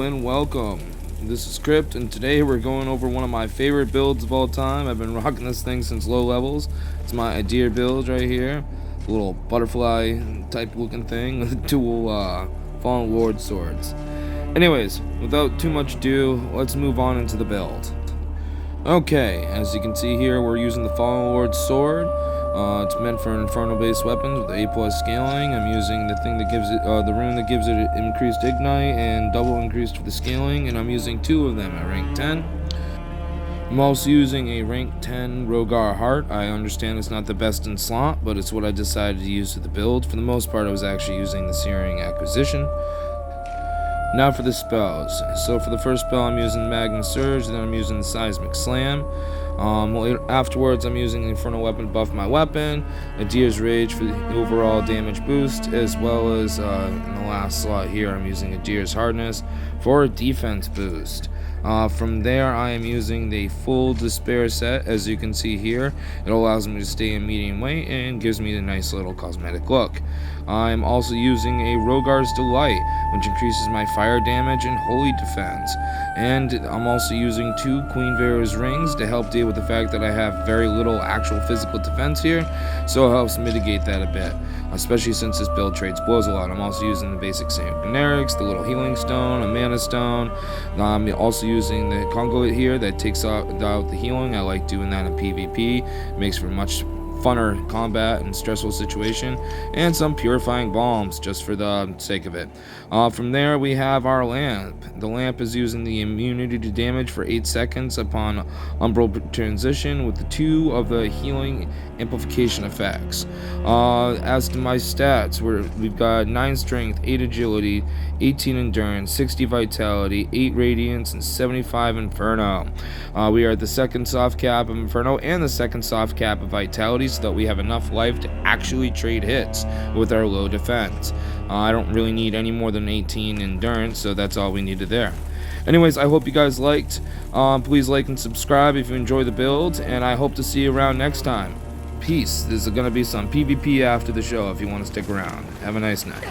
and welcome. This is Crypt, and today we're going over one of my favorite builds of all time. I've been rocking this thing since low levels. It's my Adyr build right here. A little butterfly type looking thing with dual Fallen Lord swords. Anyways, without too much ado, let's move on into the build. Okay, as you can see here, we're using the Fallen Lord sword. It's meant for Inferno-based weapons with A+ scaling. I'm using the thing that gives it, the rune that gives it increased ignite and double increased for the scaling, and I'm using 2 of them at rank 10. I'm also using a rank 10 Rogar heart. I understand it's not the best in slot, but it's what I decided to use for the build. For the most part, I was actually using the Searing Acquisition. Now for the spells. So for the first spell, I'm using Magma Surge, then I'm using the Seismic Slam. Afterwards, I'm using the Infernal Weapon to buff my weapon, Adyr's Rage for the overall damage boost, as well as in the last slot here, I'm using Adyr's Hardness for a defense boost. From there, I am using the full Despair set, as you can see here. It allows me to stay in medium weight and gives me a nice little cosmetic look. I'm also using a Rogar's Delight, which increases my fire damage and holy defense. And I'm also using 2 Queen Vera's rings to help deal with the fact that I have very little actual physical defense here, so it helps mitigate that a bit, especially since this build trades blows a lot. I'm also using the basic same generics, the little healing stone, a mana stone. I'm also using the conduit here that takes out the healing. I like doing that in PvP. It makes for much funner combat and stressful situation, and some purifying bombs just for the sake of it. From there, we have our lamp. The lamp is using the immunity to damage for 8 seconds upon umbral transition with the 2 of the healing amplification effects. As to my stats, we've got 9 strength, 8 agility, 18 endurance, 60 vitality, 8 radiance, and 75 inferno. We are at the 2nd soft cap of inferno and the 2nd soft cap of vitality, so that we have enough life to actually trade hits with our low defense. I don't really need any more than 18 endurance, so that's all we needed there. Anyways, I hope you guys liked. Please like and subscribe if you enjoy the build, and I hope to see you around next time. Peace. There's going to be some PvP after the show if you want to stick around. Have a nice night.